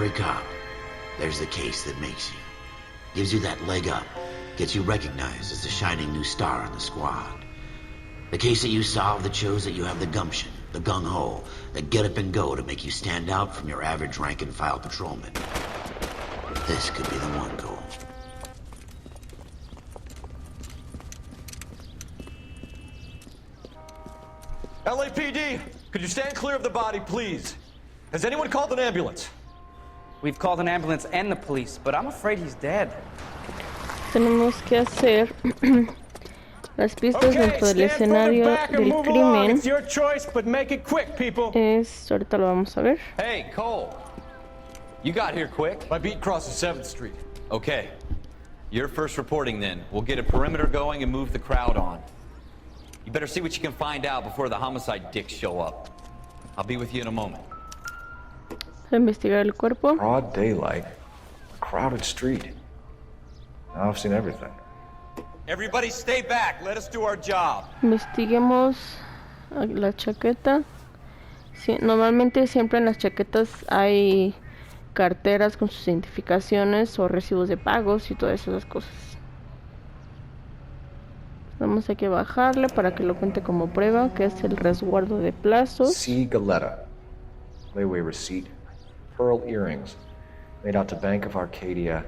every cop, there's the case that makes you. Gives you that leg up, gets you recognized as the shining new star on the squad. The case that you solve that shows that you have the gumption, the gung-ho, the get up and go to make you stand out from your average rank-and-file patrolman. This could be the one, Cole. LAPD, could you stand clear of the body, please? Has anyone called an ambulance? We've called an ambulance and the police, but I'm afraid he's dead. Tenemos que hacer las pistas dentro del escenario del crimen. Ahorita lo vamos a ver. Hey, Cole. You got here quick. My beat crosses 7th Street. Okay. You're first reporting then. We'll get a perimeter going and move the crowd on. You better see what you can find out before the homicide dicks show up. I'll be with you in a moment. Investigar el cuerpo. Broad daylight, a crowded street. Now I've seen everything. Everybody stay back. Let us do our job. Investiguemos la chaqueta. Sí, normalmente siempre en las chaquetas hay carteras con sus identificaciones o recibos de pagos y todas esas cosas. Vamos a que bajarle para que lo cuente como prueba, que es el resguardo de plazos. C. Galetta, layaway receipt, pearl earrings, made out to Bank of Arcadia.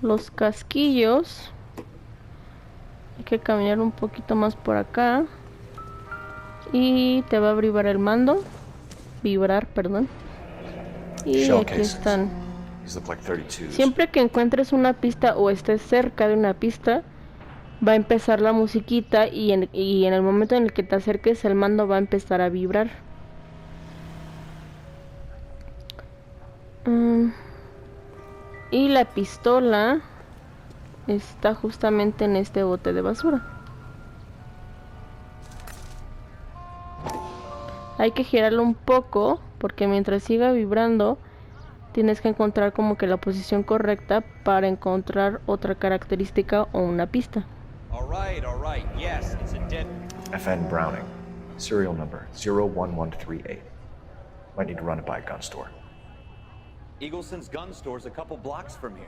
Los casquillos. Hay que caminar un poquito más por acá. Y te va a vibrar el mando. Vibrar, perdón. Y Shell aquí casings. están. These look like 32s. Siempre que encuentres una pista o estés cerca de una pista, va a empezar la musiquita y en el momento en el que te acerques el mando va a empezar a vibrar. Y la pistola está justamente en este bote de basura. Hay que girarlo un poco porque mientras siga vibrando tienes que encontrar como que la posición correcta para encontrar otra característica o una pista. All right. Yes, it's a dead... FN Browning, serial number 01138. Might need to run it by a gun store. Eagleson's gun store's a couple blocks from here.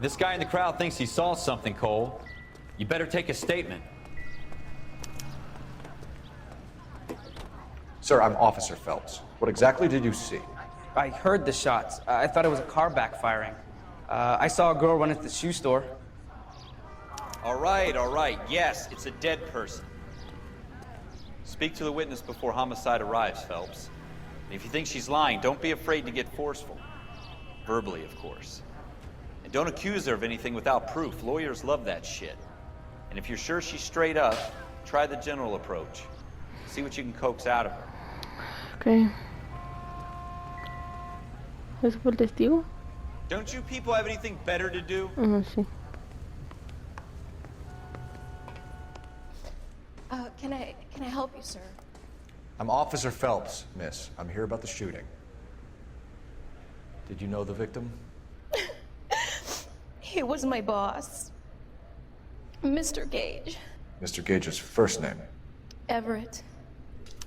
This guy in the crowd thinks he saw something, Cole. You better take a statement. Sir, I'm Officer Phelps. What exactly did you see? I heard the shots. I thought it was a car backfiring. I saw a girl run into the shoe store. All right. Yes, it's a dead person. Speak to the witness before homicide arrives, Phelps. And if you think she's lying, don't be afraid to get forceful. Verbally, of course. And don't accuse her of anything without proof. Lawyers love that shit. And if you're sure she's straight up, try the general approach. See what you can coax out of her. Okay. ¿Eso fue el testigo? Don't you people have anything better to do? Sí. Can I help you, sir? I'm Officer Phelps, miss. I'm here about the shooting. Did you know the victim? He was my boss, Mr. Gage. Mr. Gage's first name. Everett.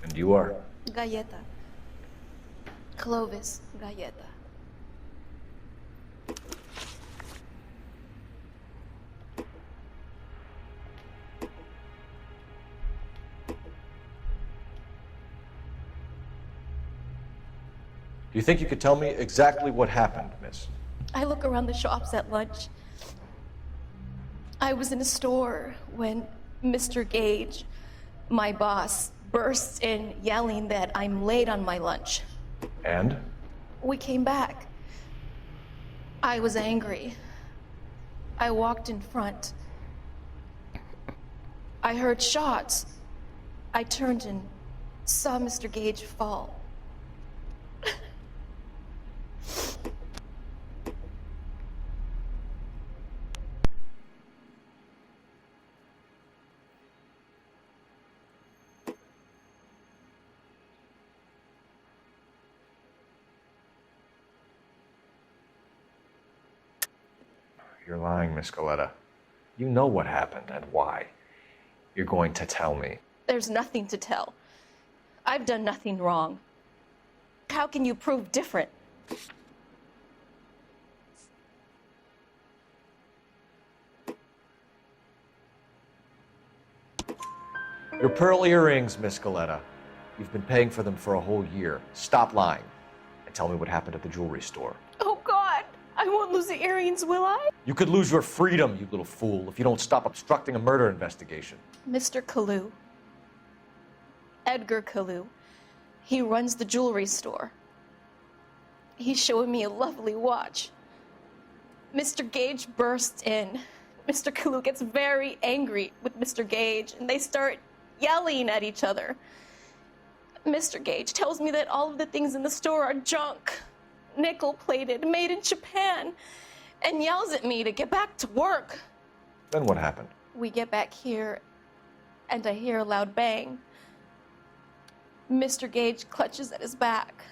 And you are? Galleta. Clovis Galleta. Do you think you could tell me exactly what happened, miss? I look around the shops at lunch. I was in a store when Mr. Gage, my boss, bursts in yelling that I'm late on my lunch. And? We came back. I was angry. I walked in front. I heard shots. I turned and saw Mr. Gage fall. You're lying, Miss Galetta. You know what happened and why. You're going to tell me. There's nothing to tell. I've done nothing wrong. How can you prove different? Your pearl earrings, Miss Galetta. You've been paying for them for a whole year. Stop lying and tell me what happened at the jewelry store. Oh, God. I won't lose the earrings, will I? You could lose your freedom, you little fool, if you don't stop obstructing a murder investigation. Mr. Kalu. Edgar Kalu. He runs the jewelry store. He's showing me a lovely watch. Mr. Gage bursts in. Mr. Kalu gets very angry with Mr. Gage, and they start yelling at each other. Mr. Gage tells me that all of the things in the store are junk, nickel-plated, made in Japan, and yells at me to get back to work. Then what happened? We get back here, and I hear a loud bang. Mr. Gage clutches at his back.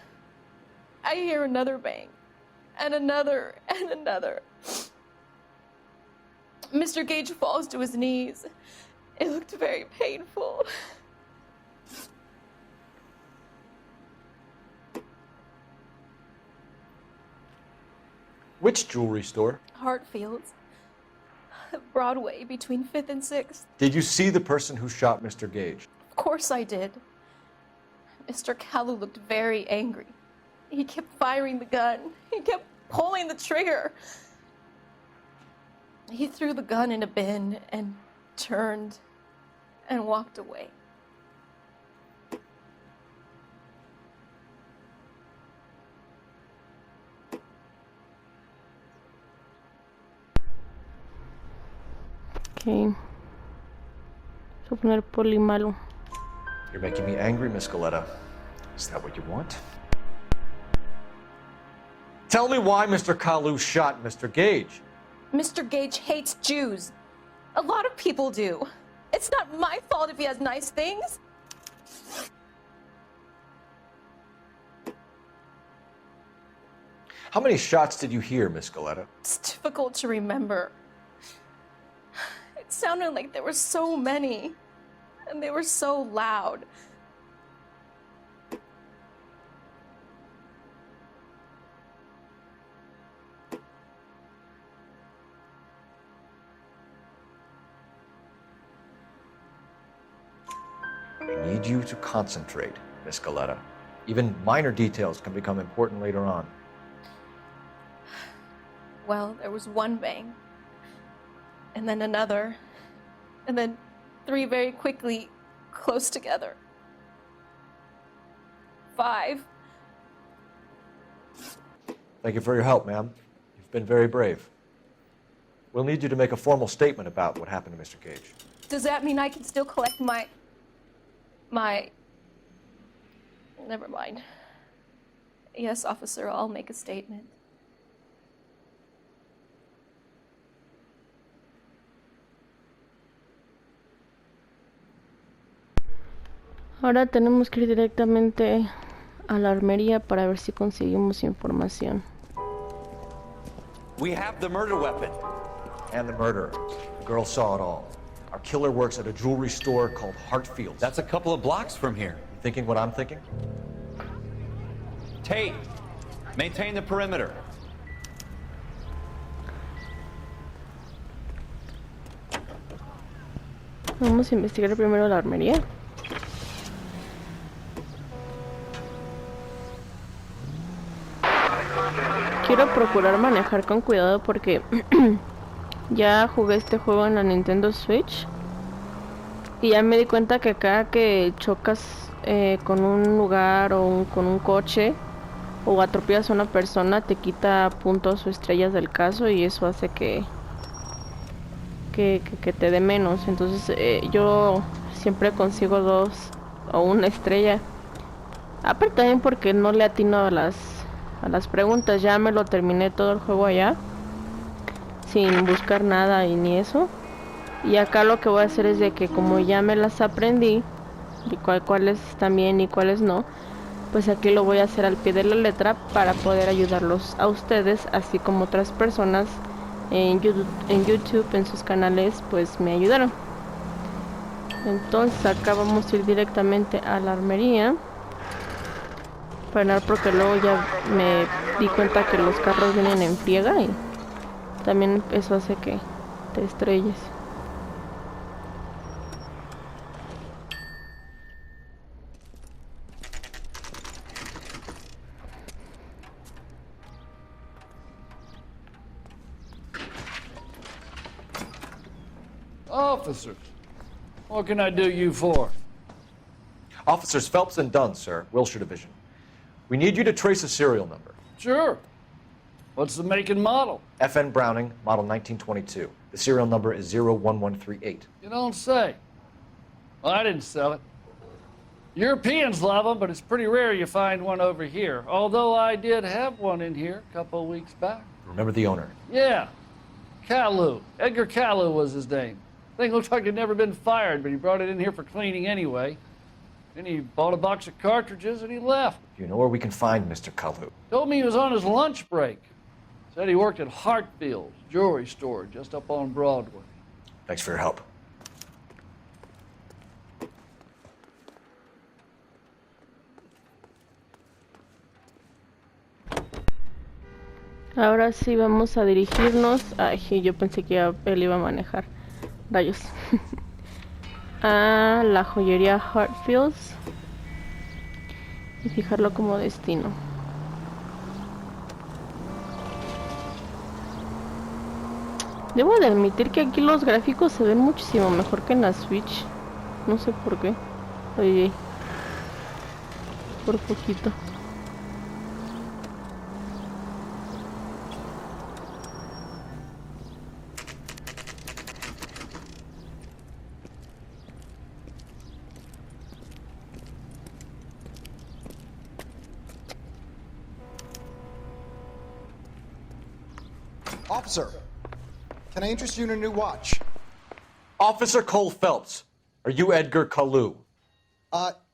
I hear another bang, and another, and another. Mr. Gage falls to his knees. It looked very painful. Which jewelry store? Hartfield's. Broadway, between 5th and 6th. Did you see the person who shot Mr. Gage? Of course I did. Mr. Kalu looked very angry. He kept firing the gun. He kept pulling the trigger. He threw the gun in a bin and turned and walked away. Ok. Voy a poner poli malo. You're making me angry, Miss Galetta. Is that what you want? Tell me why Mr. Kalu shot Mr. Gage. Mr. Gage hates Jews. A lot of people do. It's not my fault if he has nice things. How many shots did you hear, Miss Galetta? It's difficult to remember. It sounded like there were so many, and they were so loud. I need you to concentrate, Miss Galetta. Even minor details can become important later on. Well, there was one bang, and then another, and then 3 very quickly, close together. 5. Thank you for your help, ma'am. You've been very brave. We'll need you to make a formal statement about what happened to Mr. Gage. Does that mean I can still collect my... Never mind. Yes, officer, I'll make a statement. Ahora tenemos que ir directamente a la armería para ver si conseguimos información. We have the murder weapon. And the murderer. The girl saw it all. Our killer works at a jewelry store called Hartfield's. That's a couple of blocks from here. You thinking what I'm thinking? Tate, maintain the perimeter. Vamos a investigar primero la armería. Quiero procurar manejar con cuidado porque ya jugué este juego en la Nintendo Switch y ya me di cuenta que cada que chocas con un lugar o con un coche o atropellas a una persona te quita puntos o estrellas del caso y eso hace que te dé menos. Entonces yo siempre consigo 2 o 1 estrella. Aparte también porque no le atino a las preguntas. Ya me lo terminé todo el juego allá sin buscar nada y ni eso. Y acá lo que voy a hacer es de que como ya me las aprendí y cuáles están bien y cuáles no, pues aquí lo voy a hacer al pie de la letra para poder ayudarlos a ustedes, así como otras personas en YouTube, en sus canales, pues me ayudaron. Entonces acá vamos a ir directamente a la armería. Parar porque luego ya me di cuenta que los carros vienen en friega y también eso hace que te estrelles. Officers, what can I do you for? Officers Phelps and Dunn, sir, Wilshire Division. We need you to trace a serial number. Sure. What's the make and model? FN Browning, model 1922. The serial number is 01138. You don't say. Well, I didn't sell it. Europeans love them, but it's pretty rare you find one over here. Although I did have one in here a couple of weeks back. Remember the owner? Yeah. Calu. Edgar Calu was his name. Thing looked like he'd never been fired, but he brought it in here for cleaning anyway. Then he bought a box of cartridges and he left. Do you know where we can find Mr. Kalu? Told me he was on his lunch break. Said he worked at Hartfield's jewelry store just up on Broadway. Thanks for your help. Ahora sí vamos a dirigirnos. Ay, yo pensé que él iba a manejar. Rayos. A la joyería Hartfields y fijarlo como destino. Debo de admitir que aquí los gráficos se ven muchísimo mejor que en la Switch. No sé por qué. Oye, por poquito. Officer, can I interest you in a new watch? Officer Cole Phelps, are you Edgar Kalu?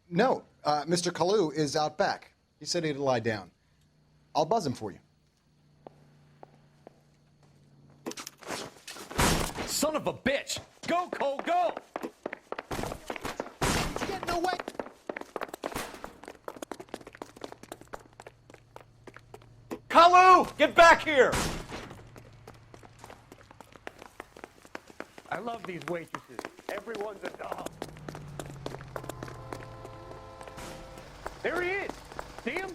No. Mr. Kalu is out back. He said he'd lie down. I'll buzz him for you. Son of a bitch! Go, Cole, go! He's getting away! Kalu! Get back here! I love these waitresses. Everyone's a dog. There he is. See him?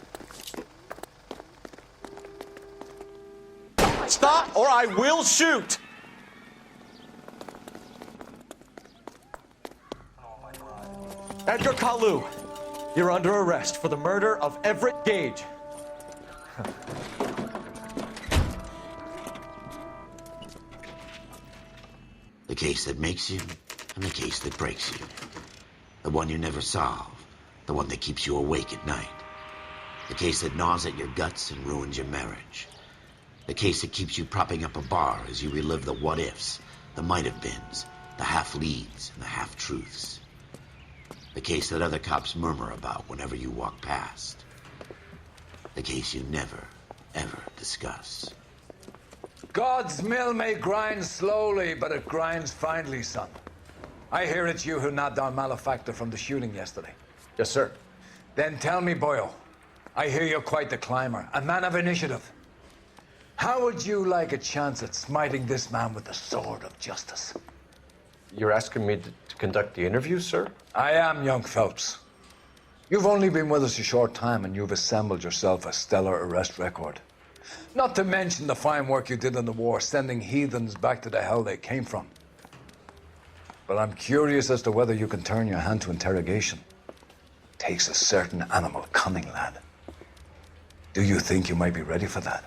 Stop or I will shoot! Edgar Kalu, you're under arrest for the murder of Everett Gage. The case that makes you, and the case that breaks you. The one you never solve, the one that keeps you awake at night. The case that gnaws at your guts and ruins your marriage. The case that keeps you propping up a bar as you relive the what-ifs, the might-have-beens, the half-leads, and the half-truths. The case that other cops murmur about whenever you walk past. The case you never, ever discuss. God's mill may grind slowly, but it grinds finely, son. I hear it's you who nabbed our malefactor from the shooting yesterday. Yes, sir. Then tell me, boyo, I hear you're quite the climber, a man of initiative. How would you like a chance at smiting this man with the sword of justice? You're asking me to conduct the interview, sir? I am, young Phelps. You've only been with us a short time, and you've assembled yourself a stellar arrest record. Not to mention the fine work you did in the war, sending heathens back to the hell they came from. But I'm curious as to whether you can turn your hand to interrogation. Takes a certain animal cunning, lad. Do you think you might be ready for that?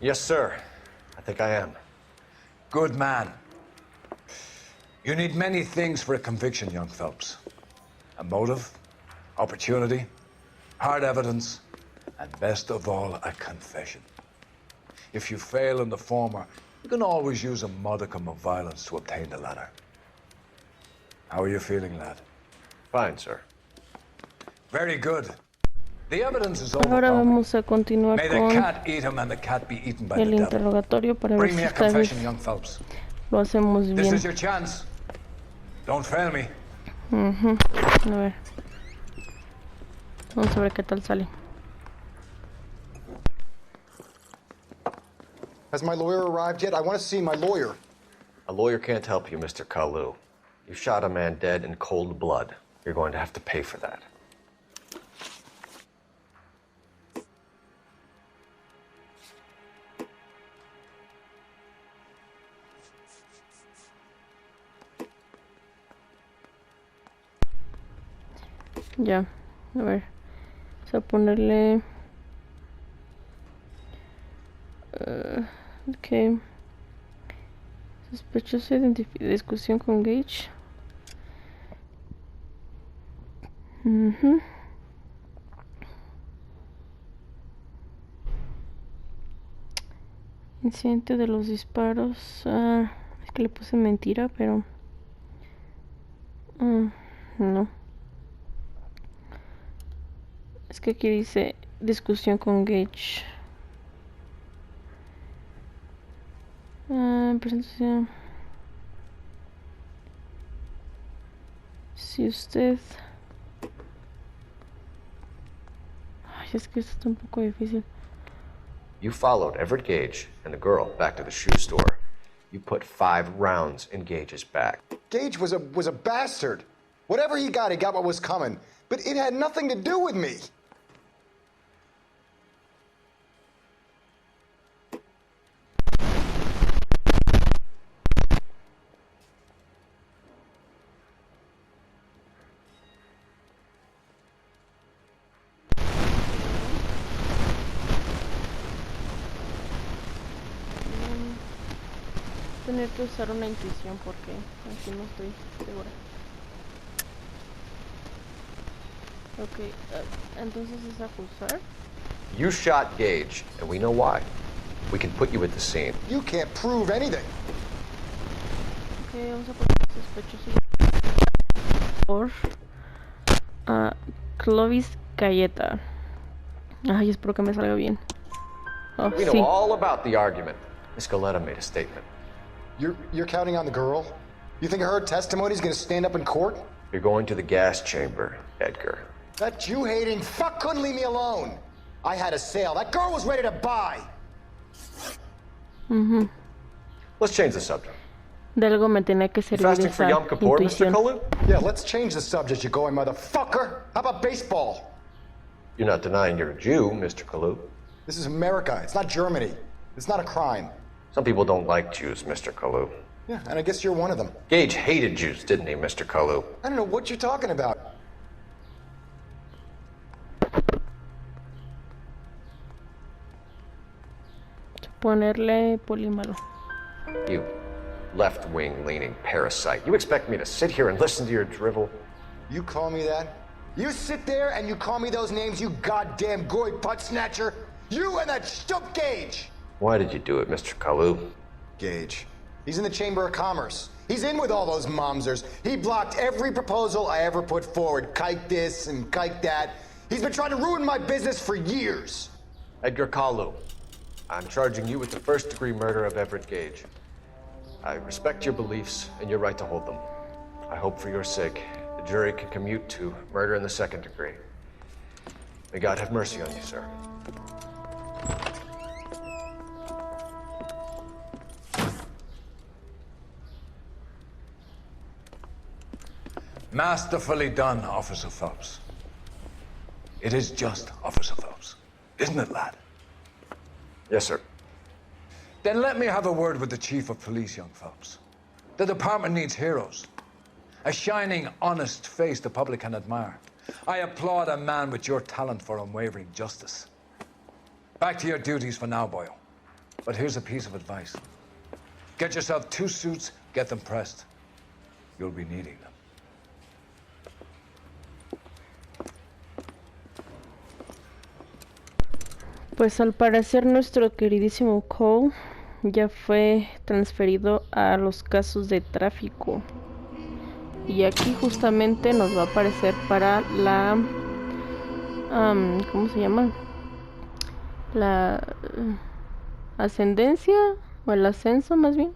Yes, sir. I think I am. Good man. You need many things for a conviction, young Phelps. A motive, opportunity, hard evidence, and best of all, a confession. If you fail in the former, you can always use a modicum of violence to obtain the latter. How are you feeling, lad? Fine, sir. Very good. The evidence is overwhelming. Ahora vamos a continuar May the con cat eat him and the cat be eaten by el the devil. interrogatorio para ver Bring si me a esta vez confession, young Phelps. lo hacemos This bien. is your chance. Don't fail me. A ver. Vamos a ver qué tal sale. Has my lawyer arrived yet? I want to see my lawyer. A lawyer can't help you, Mr. Kalu. You shot a man dead in cold blood. You're going to have to pay for that. Ya, a ver. Vamos a ponerle... ok. Sospechoso discusión con Gage. Incidente de los disparos. Es que le puse mentira, pero... no. Es que aquí dice discusión con Gage. Presentación. Si usted... Ay, es que esto está un poco difícil. You followed Everett Gage and the girl back to the shoe store. You put 5 rounds in Gage's back. Gage was a bastard. Whatever he got what was coming. But it had nothing to do with me. Tener que usar una intuición porque aquí no estoy segura. Ok, entonces es acusar. You shot Gage, and we know why. We can put you at the scene. You can't prove anything. Ok, vamos a poner sospechoso por Clovis Galleta. Ay, espero que me salga bien. Oh, We know sí. all about the argument. Miss Galetta made a statement. You're counting on the girl? You think her testimony is going to stand up in court? You're going to the gas chamber, Edgar. That Jew-hating fuck couldn't leave me alone. I had a sale. That girl was ready to buy. Let's change the subject. De algo me tenía que servir Fasting for esa Yom Kippur, Mr. intuición. Kalu? Yeah, let's change the subject, you going motherfucker. How about baseball? You're not denying you're a Jew, Mr. Kalu. This is America. It's not Germany. It's not a crime. Some people don't like Jews, Mr. Kalu. Yeah, and I guess you're one of them. Gage hated Jews, didn't he, Mr. Kalu? I don't know what you're talking about. Ponerle polímalo. You left-wing leaning parasite. You expect me to sit here and listen to your drivel? You call me that? You sit there and you call me those names, you goddamn goy butt snatcher? You and that stup Gage! Why did you do it, Mr. Kalu? Gage. He's in the Chamber of Commerce. He's in with all those momsers. He blocked every proposal I ever put forward. Kike this and kike that. He's been trying to ruin my business for years. Edgar Kalu, I'm charging you with the first-degree murder of Everett Gage. I respect your beliefs and your right to hold them. I hope for your sake the jury can commute to murder in the second degree. May God have mercy on you, sir. Masterfully done, Officer Phelps. It is just, Officer Phelps. Isn't it, lad? Yes, sir. Then let me have a word with the Chief of Police, young Phelps. The department needs heroes. A shining, honest face the public can admire. I applaud a man with your talent for unwavering justice. Back to your duties for now, boyo. But here's a piece of advice. Get yourself 2 suits, get them pressed. You'll be needing them. Pues al parecer nuestro queridísimo Cole ya fue transferido a los casos de tráfico. Y aquí justamente nos va a aparecer para la ¿cómo se llama? La ascendencia o el ascenso más bien